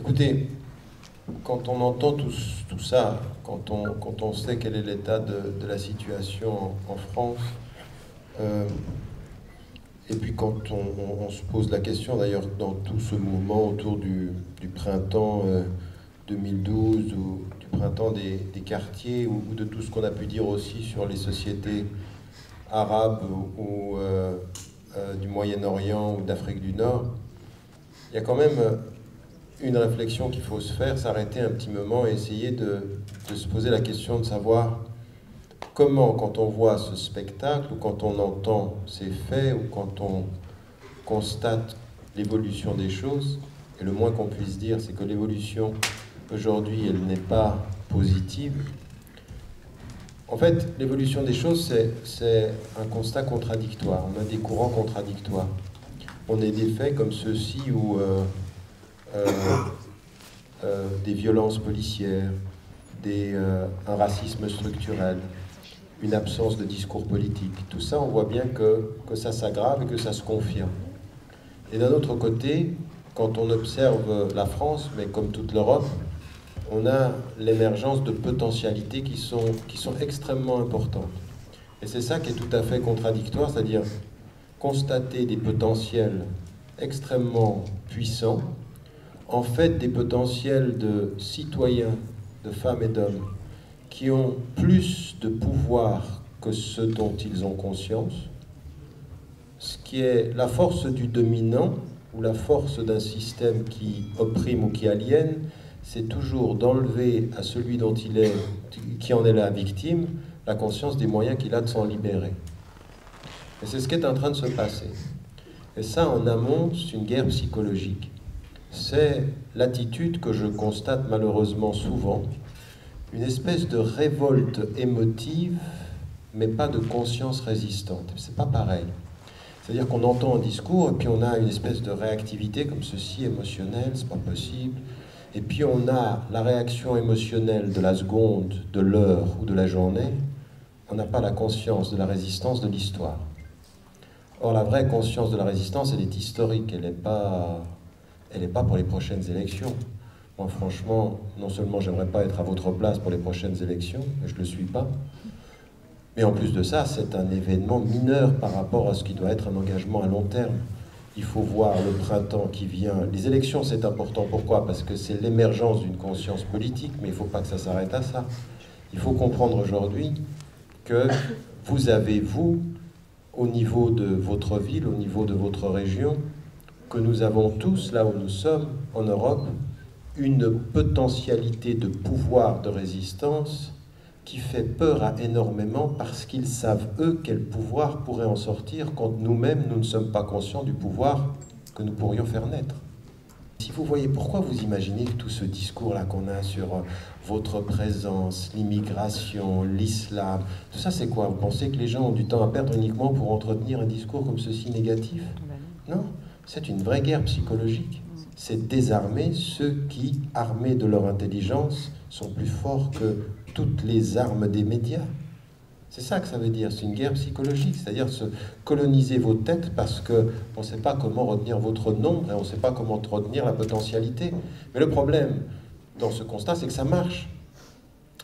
Écoutez, quand on entend tout ça, quand on sait quel est l'état de la situation en France, et puis quand on se pose la question, d'ailleurs, dans tout ce mouvement autour du printemps 2012, ou du printemps des quartiers, ou de tout ce qu'on a pu dire aussi sur les sociétés arabes ou du Moyen-Orient ou d'Afrique du Nord, il y a quand même une réflexion qu'il faut se faire, s'arrêter un petit moment et essayer de se poser la question de savoir comment, quand on voit ce spectacle, ou quand on entend ces faits, ou quand on constate l'évolution des choses, et le moins qu'on puisse dire, c'est que l'évolution, aujourd'hui, elle n'est pas positive. En fait, l'évolution des choses, c'est un constat contradictoire. On a des courants contradictoires. On a des faits comme ceux-ci où des violences policières, un racisme structurel, une absence de discours politique. Tout ça, on voit bien que ça s'aggrave et que ça se confirme. Et d'un autre côté, quand on observe la France, mais comme toute l'Europe, on a l'émergence de potentialités qui sont extrêmement importantes. Et c'est ça qui est tout à fait contradictoire, c'est-à-dire constater des potentiels extrêmement puissants, en fait des potentiels de citoyens, de femmes et d'hommes, qui ont plus de pouvoir que ce dont ils ont conscience, ce qui est la force du dominant, ou la force d'un système qui opprime ou qui aliène, c'est toujours d'enlever à celui qui en est la victime, la conscience des moyens qu'il a de s'en libérer. Et c'est ce qui est en train de se passer. Et ça, en amont, c'est une guerre psychologique. C'est l'attitude que je constate malheureusement souvent, une espèce de révolte émotive, mais pas de conscience résistante. C'est pas pareil. C'est-à-dire qu'on entend un discours, et puis on a une espèce de réactivité comme ceci, émotionnelle, c'est pas possible. Et puis on a la réaction émotionnelle de la seconde, de l'heure ou de la journée. On n'a pas la conscience de la résistance de l'histoire. Or, la vraie conscience de la résistance, elle est historique, elle n'est pas pour les prochaines élections. Moi, franchement, non seulement j'aimerais pas être à votre place pour les prochaines élections, mais je ne le suis pas, mais en plus de ça, c'est un événement mineur par rapport à ce qui doit être un engagement à long terme. Il faut voir le printemps qui vient. Les élections, c'est important. Pourquoi? Parce que c'est l'émergence d'une conscience politique, mais il ne faut pas que ça s'arrête à ça. Il faut comprendre aujourd'hui que vous avez, vous, au niveau de votre ville, au niveau de votre région, que nous avons tous, là où nous sommes, en Europe, une potentialité de pouvoir de résistance qui fait peur à énormément parce qu'ils savent, eux, quel pouvoir pourrait en sortir quand nous-mêmes, nous ne sommes pas conscients du pouvoir que nous pourrions faire naître. Si vous voyez, pourquoi vous imaginez que tout ce discours-là qu'on a sur votre présence, l'immigration, l'islam, tout ça c'est quoi? Vous pensez que les gens ont du temps à perdre uniquement pour entretenir un discours comme ceci négatif? Non, c'est une vraie guerre psychologique. C'est désarmer ceux qui, armés de leur intelligence, sont plus forts que toutes les armes des médias. C'est ça que ça veut dire, c'est une guerre psychologique, c'est-à-dire se coloniser vos têtes parce qu'on ne sait pas comment retenir votre nombre et on ne sait pas comment retenir la potentialité. Mais le problème dans ce constat, c'est que ça marche.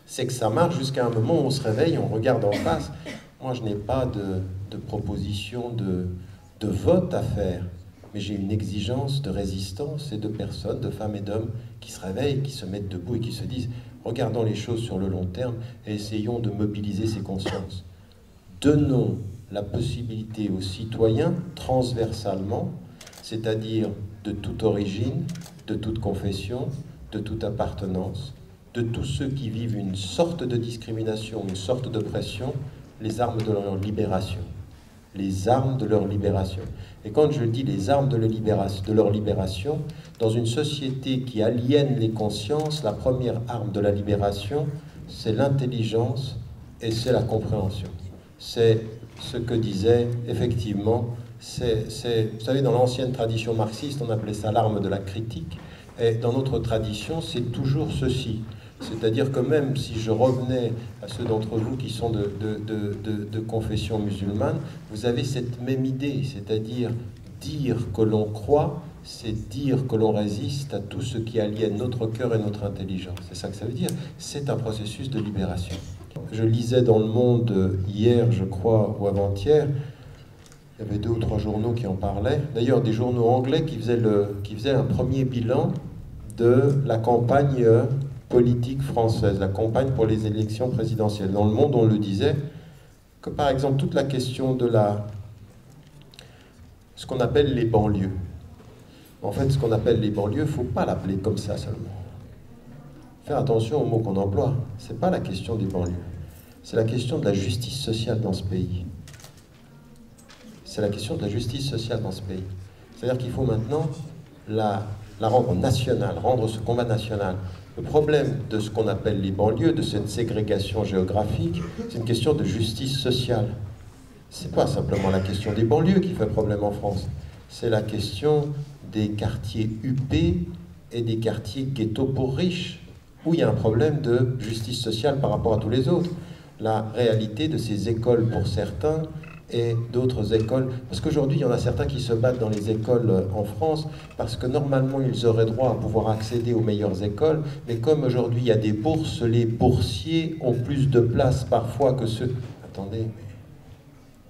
C'est que ça marche jusqu'à un moment où on se réveille, on regarde en face. Moi, je n'ai pas de proposition de vote à faire, mais j'ai une exigence de résistance et de personnes, de femmes et d'hommes qui se réveillent, qui se mettent debout et qui se disent « Regardons les choses sur le long terme et essayons de mobiliser ces consciences. Donnons la possibilité aux citoyens, transversalement, c'est-à-dire de toute origine, de toute confession, de toute appartenance, de tous ceux qui vivent une sorte de discrimination, une sorte d'oppression, les armes de leur libération. Les armes de leur libération. Et quand je dis les armes de leur libération, dans une société qui aliène les consciences, la première arme de la libération, c'est l'intelligence et c'est la compréhension. C'est ce que disait effectivement, vous savez, dans l'ancienne tradition marxiste, on appelait ça l'arme de la critique, et dans notre tradition, c'est toujours ceci. C'est-à-dire que même si je revenais à ceux d'entre vous qui sont de confession musulmane, vous avez cette même idée, c'est-à-dire dire que l'on croit c'est dire que l'on résiste à tout ce qui aliène notre cœur et notre intelligence. C'est ça que ça veut dire. C'est un processus de libération. Je lisais dans Le Monde hier, je crois, ou avant-hier, il y avait 2 ou 3 journaux qui en parlaient. D'ailleurs, des journaux anglais qui faisaient un premier bilan de la campagne politique française, la campagne pour les élections présidentielles. Dans Le Monde, on le disait, que par exemple, toute la question de ce qu'on appelle les banlieues. En fait, ce qu'on appelle les banlieues, il ne faut pas l'appeler comme ça seulement. Faire attention aux mots qu'on emploie. Ce n'est pas la question des banlieues. C'est la question de la justice sociale dans ce pays. C'est la question de la justice sociale dans ce pays. C'est-à-dire qu'il faut maintenant la rendre nationale, rendre ce combat national. Le problème de ce qu'on appelle les banlieues, de cette ségrégation géographique, c'est une question de justice sociale. Ce n'est pas simplement la question des banlieues qui fait problème en France. C'est la question des quartiers huppés et des quartiers ghetto pour riches, où il y a un problème de justice sociale par rapport à tous les autres. La réalité de ces écoles pour certains et d'autres écoles, parce qu'aujourd'hui il y en a certains qui se battent dans les écoles en France, parce que normalement ils auraient droit à pouvoir accéder aux meilleures écoles, mais comme aujourd'hui il y a des bourses, les boursiers ont plus de place parfois que ceux... Attendez,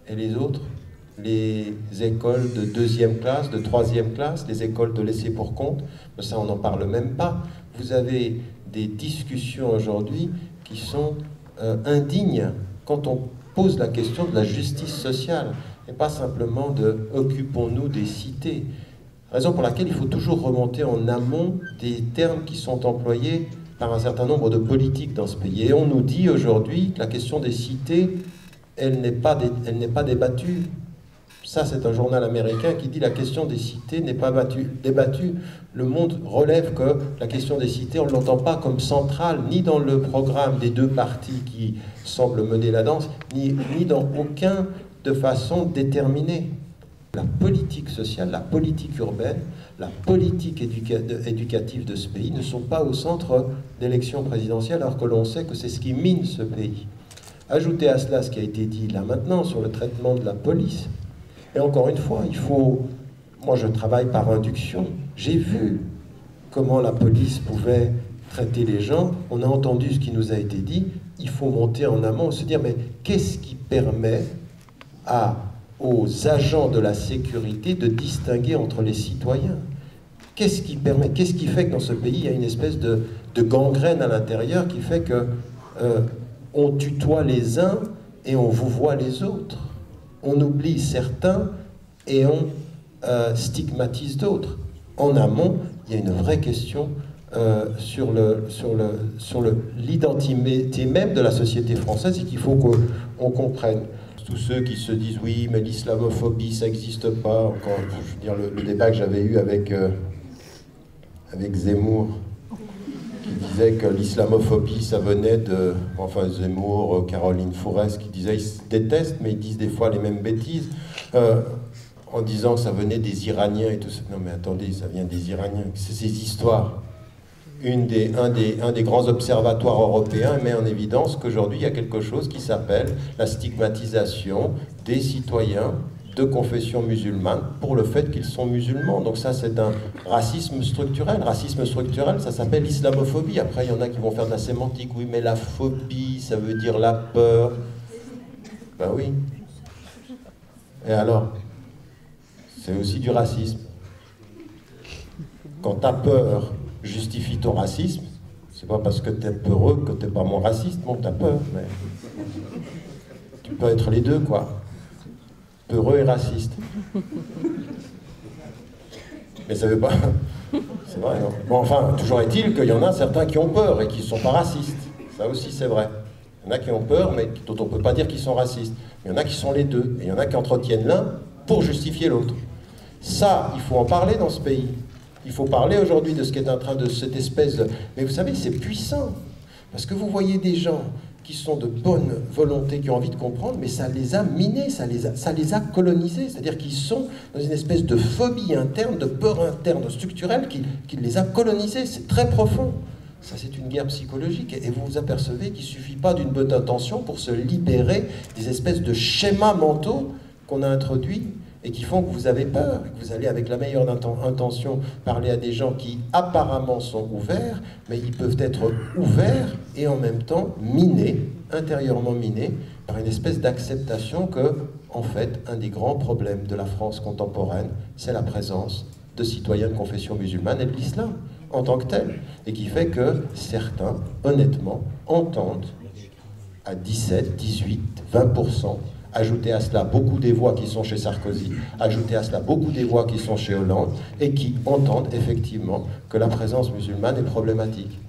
et les autres ? Les écoles de 2e classe, de 3e classe, les écoles de laissés pour compte, ça on n'en parle même pas. Vous avez des discussions aujourd'hui qui sont indignes quand on pose la question de la justice sociale, et pas simplement de « occupons-nous des cités ». Raison pour laquelle il faut toujours remonter en amont des termes qui sont employés par un certain nombre de politiques dans ce pays. Et on nous dit aujourd'hui que la question des cités, elle n'est pas débattue. Ça, c'est un journal américain qui dit la question des cités n'est pas débattue. Le Monde relève que la question des cités, on ne l'entend pas comme centrale, ni dans le programme des 2 partis qui semblent mener la danse, ni dans aucun de façon déterminée. La politique sociale, la politique urbaine, la politique éducative de ce pays ne sont pas au centre d'élections présidentielles, alors que l'on sait que c'est ce qui mine ce pays. Ajoutez à cela ce qui a été dit là maintenant sur le traitement de la police. Et encore une fois, il faut... Moi, je travaille par induction. J'ai vu comment la police pouvait traiter les gens. On a entendu ce qui nous a été dit. Il faut monter en amont, se dire, mais qu'est-ce qui permet aux agents de la sécurité de distinguer entre les citoyens? Qu'est-ce qui fait que dans ce pays, il y a une espèce de gangrène à l'intérieur qui fait que on tutoie les uns et on vouvoie les autres? On oublie certains et on stigmatise d'autres. En amont, il y a une vraie question sur l'identité même de la société française et qu'il faut qu'on comprenne. Tous ceux qui se disent oui, mais l'islamophobie, ça n'existe pas. Encore, je veux dire, le débat que j'avais eu avec Zemmour, qui disait que l'islamophobie, ça venait de... Enfin, Zemmour, Caroline Fourest, qui disaient ils se détestent, mais ils disent des fois les mêmes bêtises, en disant que ça venait des Iraniens et tout ça. Non mais attendez, ça vient des Iraniens. C'est ces histoires. Un des grands observatoires européens met en évidence qu'aujourd'hui, il y a quelque chose qui s'appelle la stigmatisation des citoyens de confession musulmane pour le fait qu'ils sont musulmans. Donc ça, c'est un racisme structurel. Racisme structurel, ça s'appelle islamophobie. Après, il y en a qui vont faire de la sémantique. Oui, mais la phobie, ça veut dire la peur. Ben oui. Et alors, c'est aussi du racisme. Quand t'as peur justifie ton racisme, c'est pas parce que t'es peureux que t'es pas moins raciste. Bon, t'as peur, mais tu peux être les deux, quoi. Peureux et raciste. Mais ça veut pas... C'est vrai, non? Bon, enfin, toujours est-il qu'il y en a certains qui ont peur et qui ne sont pas racistes. Ça aussi, c'est vrai. Il y en a qui ont peur, mais dont on ne peut pas dire qu'ils sont racistes. Il y en a qui sont les deux. Et il y en a qui entretiennent l'un pour justifier l'autre. Ça, il faut en parler dans ce pays. Il faut parler aujourd'hui de ce qui est en train de cette espèce de... Mais vous savez, c'est puissant. Parce que vous voyez des gens qui sont de bonne volonté, qui ont envie de comprendre, mais ça les a minés, ça les a colonisés. C'est-à-dire qu'ils sont dans une espèce de phobie interne, de peur interne structurelle qui les a colonisés. C'est très profond. Ça, c'est une guerre psychologique. Et vous vous apercevez qu'il ne suffit pas d'une bonne intention pour se libérer des espèces de schémas mentaux qu'on a introduits et qui font que vous avez peur, que vous allez avec la meilleure intention parler à des gens qui apparemment sont ouverts, mais ils peuvent être ouverts et en même temps minés, intérieurement minés, par une espèce d'acceptation que, en fait, un des grands problèmes de la France contemporaine, c'est la présence de citoyens de confession musulmane et de l'islam en tant que tel, et qui fait que certains, honnêtement, entendent à 17, 18, 20%, ajouter à cela beaucoup des voix qui sont chez Sarkozy, ajouter à cela beaucoup des voix qui sont chez Hollande, et qui entendent effectivement que la présence musulmane est problématique,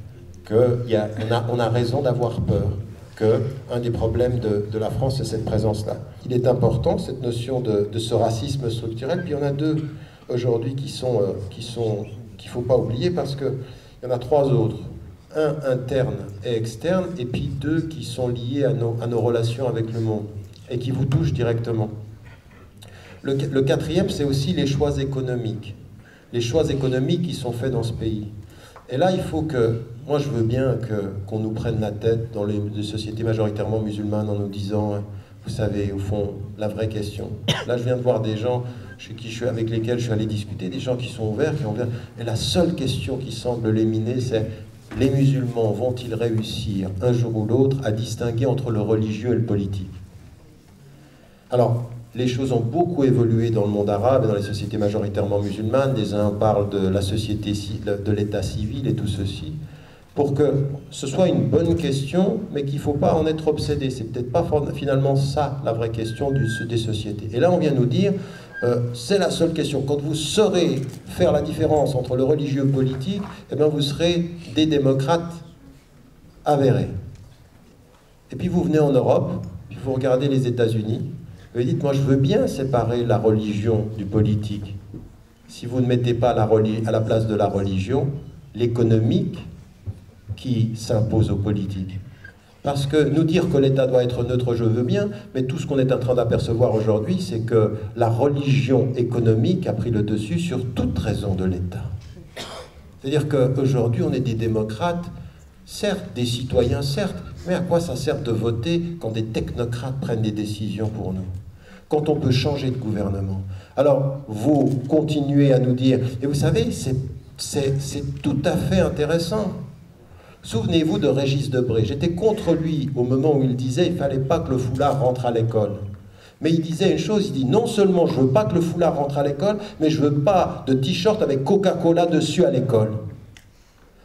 qu'on a raison d'avoir peur, qu'un des problèmes de la France, c'est cette présence-là. Il est important, cette notion de ce racisme structurel, puis il y en a deux aujourd'hui qu'il ne faut pas oublier, parce qu'il y en a trois autres. Un interne et externe, et puis deux qui sont liés à nos relations avec le monde, et qui vous touchent directement. Le quatrième, c'est aussi les choix économiques. Les choix économiques qui sont faits dans ce pays. Et là, il faut que... Moi, je veux bien qu'on nous prenne la tête dans les sociétés majoritairement musulmanes en nous disant, vous savez, au fond, la vraie question. Là, je viens de voir des gens avec lesquels je suis allé discuter, des gens qui sont ouverts, qui ont ouvert. Et la seule question qui semble les miner, c'est les musulmans vont-ils réussir, un jour ou l'autre, à distinguer entre le religieux et le politique? Alors, les choses ont beaucoup évolué dans le monde arabe et dans les sociétés majoritairement musulmanes. Les uns parlent de la société, de l'état civil et tout ceci, pour que ce soit une bonne question, mais qu'il ne faut pas en être obsédé. C'est peut-être pas finalement ça la vraie question des sociétés. Et là, on vient nous dire, c'est la seule question. Quand vous saurez faire la différence entre le religieux et le politique, eh bien, vous serez des démocrates avérés. Et puis vous venez en Europe, puis vous regardez les États-Unis, vous dites, moi je veux bien séparer la religion du politique. Si vous ne mettez pas à la place de la religion, l'économique qui s'impose aux politiques. Parce que nous dire que l'État doit être neutre, je veux bien, mais tout ce qu'on est en train d'apercevoir aujourd'hui, c'est que la religion économique a pris le dessus sur toute raison de l'État. C'est-à-dire qu'aujourd'hui, on est des démocrates, certes, des citoyens, certes, mais à quoi ça sert de voter quand des technocrates prennent des décisions pour nous? Quand on peut changer de gouvernement? Alors, vous continuez à nous dire, et vous savez, c'est tout à fait intéressant. Souvenez-vous de Régis Debray. J'étais contre lui au moment où il disait qu'il ne fallait pas que le foulard rentre à l'école. Mais il disait une chose, il dit non seulement je ne veux pas que le foulard rentre à l'école, mais je ne veux pas de t-shirt avec Coca-Cola dessus à l'école.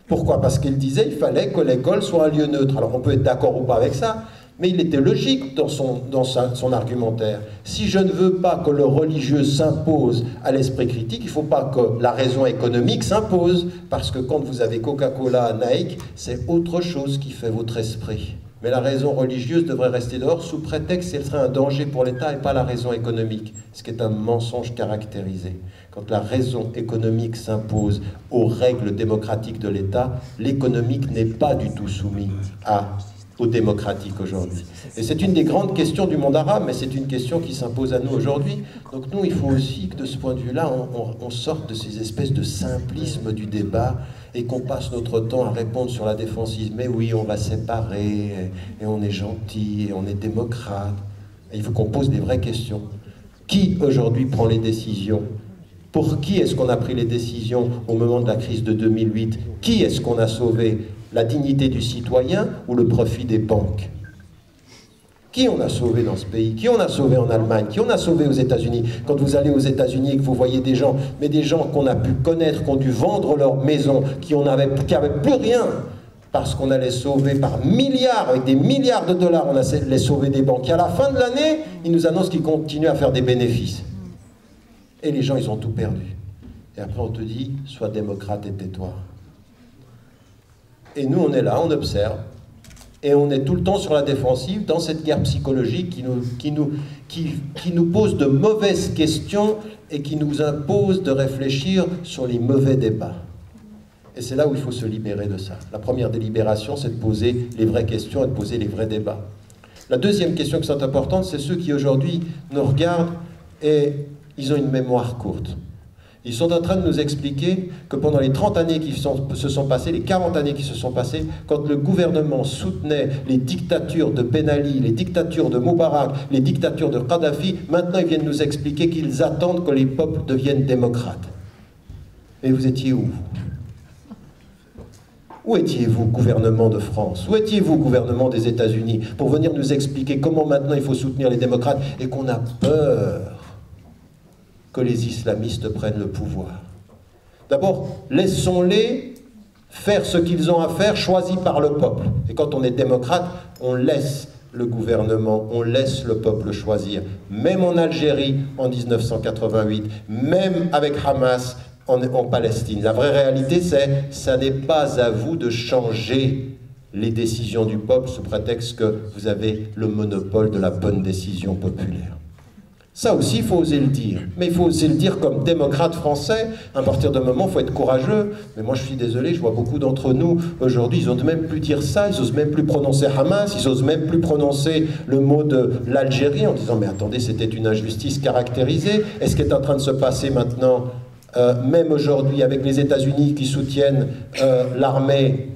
Pourquoi? Parce qu'il disait qu'il fallait que l'école soit un lieu neutre. Alors on peut être d'accord ou pas avec ça, mais il était logique dans son argumentaire. Si je ne veux pas que le religieux s'impose à l'esprit critique, il ne faut pas que la raison économique s'impose. Parce que quand vous avez Coca-Cola, Nike, c'est autre chose qui fait votre esprit. Mais la raison religieuse devrait rester dehors sous prétexte qu'elle serait un danger pour l'État et pas la raison économique, ce qui est un mensonge caractérisé. Quand la raison économique s'impose aux règles démocratiques de l'État, l'économique n'est pas du tout soumis au démocratique aujourd'hui. Et c'est une des grandes questions du monde arabe, mais c'est une question qui s'impose à nous aujourd'hui. Donc nous, il faut aussi que de ce point de vue-là, on sorte de ces espèces de simplisme du débat et qu'on passe notre temps à répondre sur la défensive. Mais oui, on va séparer, et on est gentil, et on est démocrate. Et il faut qu'on pose des vraies questions. Qui aujourd'hui prend les décisions? Pour qui est-ce qu'on a pris les décisions au moment de la crise de 2008? Qui est-ce qu'on a sauvé? La dignité du citoyen ou le profit des banques? Qui on a sauvé dans ce pays? Qui on a sauvé en Allemagne? Qui on a sauvé aux États-Unis? Quand vous allez aux États-Unis et que vous voyez des gens, mais des gens qu'on a pu connaître, qui ont dû vendre leur maison, qui n'avaient plus rien, parce qu'on allait sauver par milliards, avec des milliards de dollars, on allait sauver des banques. Et à la fin de l'année, ils nous annoncent qu'ils continuent à faire des bénéfices. Et les gens, ils ont tout perdu. Et après, on te dit, sois démocrate et tais-toi. Et nous, on est là, on observe, et on est tout le temps sur la défensive dans cette guerre psychologique qui nous pose de mauvaises questions et qui nous impose de réfléchir sur les mauvais débats. Et c'est là où il faut se libérer de ça. La première délibération, c'est de poser les vraies questions et de poser les vrais débats. La deuxième question qui est importante, c'est ceux qui aujourd'hui nous regardent et ils ont une mémoire courte. Ils sont en train de nous expliquer que pendant les 30 années qui se sont passées, les 40 années qui se sont passées, quand le gouvernement soutenait les dictatures de Ben Ali, les dictatures de Moubarak, les dictatures de Kadhafi, maintenant ils viennent nous expliquer qu'ils attendent que les peuples deviennent démocrates. Et vous étiez où? Où étiez-vous, gouvernement de France? Où étiez-vous, gouvernement des États-Unis, pour venir nous expliquer comment maintenant il faut soutenir les démocrates et qu'on a peur que les islamistes prennent le pouvoir? D'abord, laissons-les faire ce qu'ils ont à faire, choisi par le peuple. Et quand on est démocrate, on laisse le gouvernement, on laisse le peuple choisir. Même en Algérie, en 1988, même avec Hamas, en Palestine. La vraie réalité, c'est ça n'est pas à vous de changer les décisions du peuple sous prétexte que vous avez le monopole de la bonne décision populaire. Ça aussi, il faut oser le dire. Mais il faut oser le dire comme démocrate français. À partir d'un moment, il faut être courageux. Mais moi, je suis désolé, je vois beaucoup d'entre nous, aujourd'hui, ils n'osent même plus dire ça, ils n'osent même plus prononcer Hamas, ils n'osent même plus prononcer le mot de l'Algérie en disant « Mais attendez, c'était une injustice caractérisée. » Et ce qui est en train de se passer maintenant, même aujourd'hui, avec les États-Unis qui soutiennent l'armée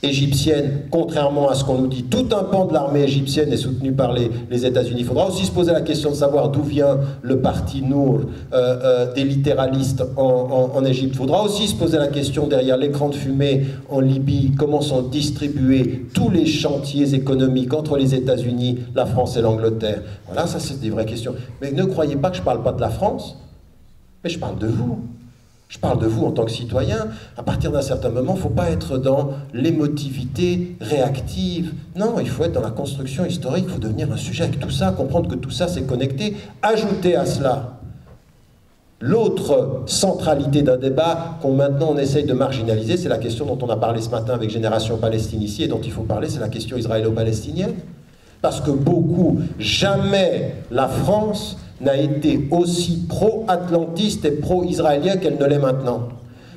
égyptienne, contrairement à ce qu'on nous dit, tout un pan de l'armée égyptienne est soutenu par les États-Unis. Il faudra aussi se poser la question de savoir d'où vient le parti Nour des littéralistes en Égypte. Il faudra aussi se poser la question derrière l'écran de fumée en Libye, comment sont distribués tous les chantiers économiques entre les États-Unis, la France et l'Angleterre. Voilà, ça c'est des vraies questions. Mais ne croyez pas que je ne parle pas de la France. Mais je parle de vous. Je parle de vous en tant que citoyen. À partir d'un certain moment, il ne faut pas être dans l'émotivité réactive. Non, il faut être dans la construction historique, il faut devenir un sujet avec tout ça, comprendre que tout ça c'est connecté. Ajouter à cela l'autre centralité d'un débat qu'on maintenant on essaye de marginaliser, c'est la question dont on a parlé ce matin avec Génération Palestine ici et dont il faut parler, c'est la question israélo-palestinienne. Parce que beaucoup, jamais la France n'a été aussi pro-atlantiste et pro-israélien qu'elle ne l'est maintenant.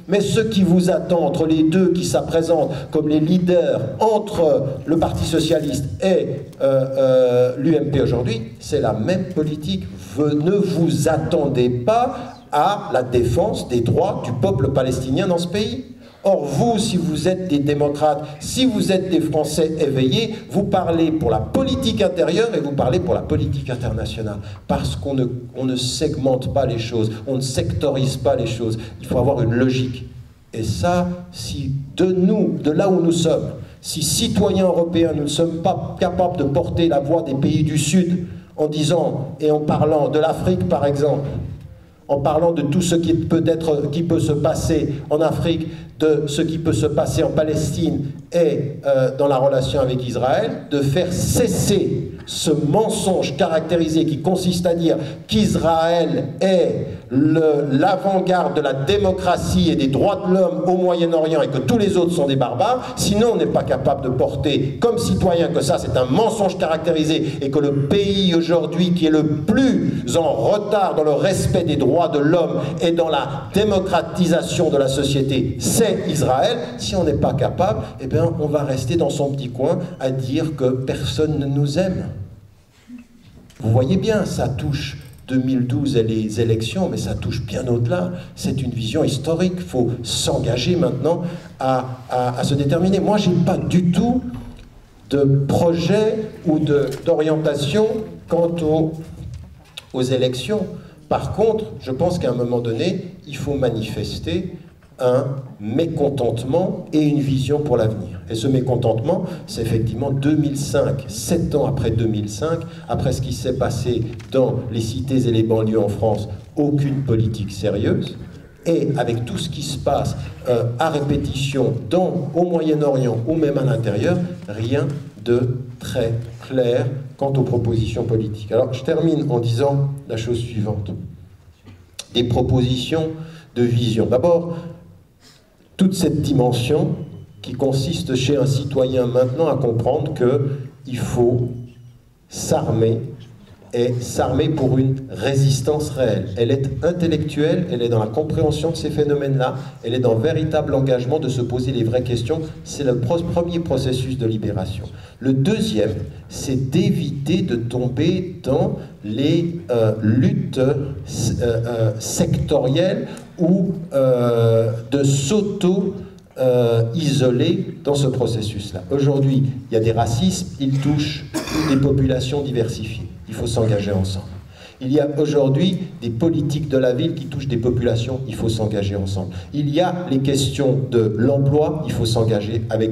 Mais ce qui vous attend entre les deux qui s'apprésentent comme les leaders entre le Parti Socialiste et l'UMP aujourd'hui, c'est la même politique. Ne vous attendez pas à la défense des droits du peuple palestinien dans ce pays. Or, vous, si vous êtes des démocrates, si vous êtes des Français éveillés, vous parlez pour la politique intérieure et vous parlez pour la politique internationale. Parce qu'on ne segmente pas les choses, on ne sectorise pas les choses. Il faut avoir une logique. Et ça, si de là où nous sommes, si citoyens européens, nous ne sommes pas capables de porter la voix des pays du Sud en disant et en parlant de l'Afrique par exemple, en parlant de tout ce qui peut se passer en Afrique, de ce qui peut se passer en Palestine et dans la relation avec Israël, de faire cesser ce mensonge caractérisé qui consiste à dire qu'Israël est l'avant-garde de la démocratie et des droits de l'homme au Moyen-Orient et que tous les autres sont des barbares. Sinon, on n'est pas capable de porter comme citoyen que ça, c'est un mensonge caractérisé et que le pays aujourd'hui qui est le plus en retard dans le respect des droits de l'homme et dans la démocratisation de la société, c'est Israël. Si on n'est pas capable, eh bien, on va rester dans son petit coin à dire que personne ne nous aime. Vous voyez bien, ça touche 2012 et les élections, mais ça touche bien au-delà. C'est une vision historique. Il faut s'engager maintenant à se déterminer. Moi, je n'ai pas du tout de projet ou d'orientation quant aux élections. Par contre, je pense qu'à un moment donné, il faut manifester un mécontentement et une vision pour l'avenir. Et ce mécontentement, c'est effectivement 2005, 7 ans après 2005, après ce qui s'est passé dans les cités et les banlieues en France, aucune politique sérieuse, et avec tout ce qui se passe à répétition au Moyen-Orient ou même à l'intérieur, rien de très clair quant aux propositions politiques. Alors je termine en disant la chose suivante. Des propositions de vision. D'abord, toute cette dimension qui consiste chez un citoyen maintenant à comprendre qu'il faut s'armer est s'armer pour une résistance réelle. Elle est intellectuelle, elle est dans la compréhension de ces phénomènes-là, elle est dans le véritable engagement de se poser les vraies questions. C'est le premier processus de libération. Le deuxième, c'est d'éviter de tomber dans les luttes sectorielles ou de s'auto-isoler dans ce processus-là. Aujourd'hui, il y a des racismes, ils touchent des populations diversifiées. Il faut s'engager ensemble. Il y a aujourd'hui des politiques de la ville qui touchent des populations, il faut s'engager ensemble. Il y a les questions de l'emploi, il faut s'engager avec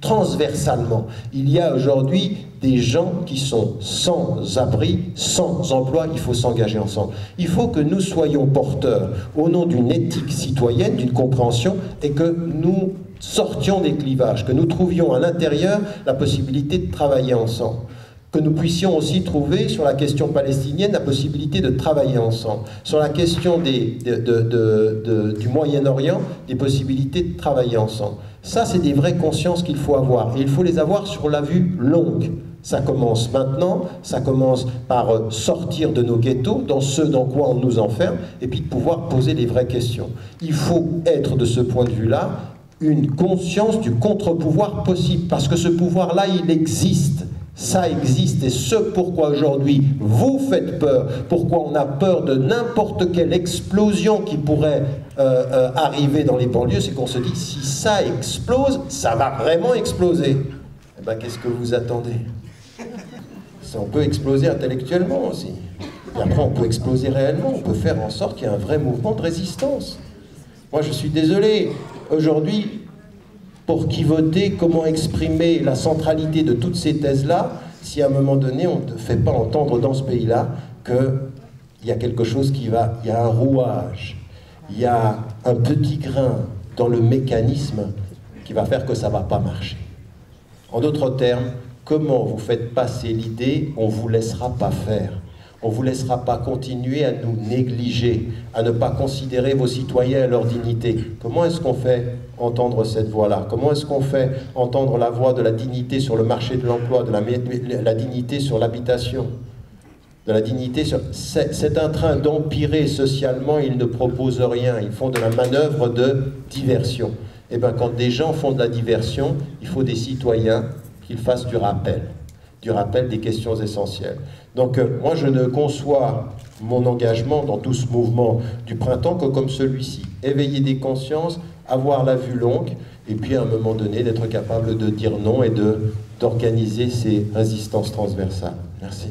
transversalement. Il y a aujourd'hui des gens qui sont sans abri, sans emploi, il faut s'engager ensemble. Il faut que nous soyons porteurs, au nom d'une éthique citoyenne, d'une compréhension, et que nous sortions des clivages, que nous trouvions à l'intérieur la possibilité de travailler ensemble. Que nous puissions aussi trouver, sur la question palestinienne, la possibilité de travailler ensemble. Sur la question du Moyen-Orient, des possibilités de travailler ensemble. Ça, c'est des vraies consciences qu'il faut avoir. Et il faut les avoir sur la vue longue. Ça commence maintenant, ça commence par sortir de nos ghettos, dans ce dans quoi on nous enferme, et puis de pouvoir poser les vraies questions. Il faut être, de ce point de vue-là, une conscience du contre-pouvoir possible. Parce que ce pouvoir-là, il existe. Ça existe, et ce pourquoi aujourd'hui vous faites peur, pourquoi on a peur de n'importe quelle explosion qui pourrait arriver dans les banlieues, c'est qu'on se dit, si ça explose, ça va vraiment exploser. Eh bien, qu'est-ce que vous attendez? On peut exploser intellectuellement aussi. Et après, on peut exploser réellement, on peut faire en sorte qu'il y ait un vrai mouvement de résistance. Moi, je suis désolé, aujourd'hui, pour qui voter, comment exprimer la centralité de toutes ces thèses-là, si à un moment donné, on ne fait pas entendre dans ce pays-là qu'il y a quelque chose qui va, il y a un rouage, il y a un petit grain dans le mécanisme qui va faire que ça ne va pas marcher. En d'autres termes, comment vous faites passer l'idée, on ne vous laissera pas faire. On ne vous laissera pas continuer à nous négliger, à ne pas considérer vos citoyens à leur dignité. Comment est-ce qu'on fait entendre cette voix-là? Comment est-ce qu'on fait entendre la voix de la dignité sur le marché de l'emploi, de la dignité sur l'habitation, de la dignité sur... C'est un train d'empirer socialement, ils ne proposent rien, ils font de la manœuvre de diversion. Et bien quand des gens font de la diversion, il faut des citoyens qu'ils fassent du rappel des questions essentielles. Donc moi je ne conçois mon engagement dans tout ce mouvement du printemps que comme celui-ci. Éveiller des consciences, avoir la vue longue, et puis à un moment donné d'être capable de dire non et d'organiser ces résistances transversales. Merci.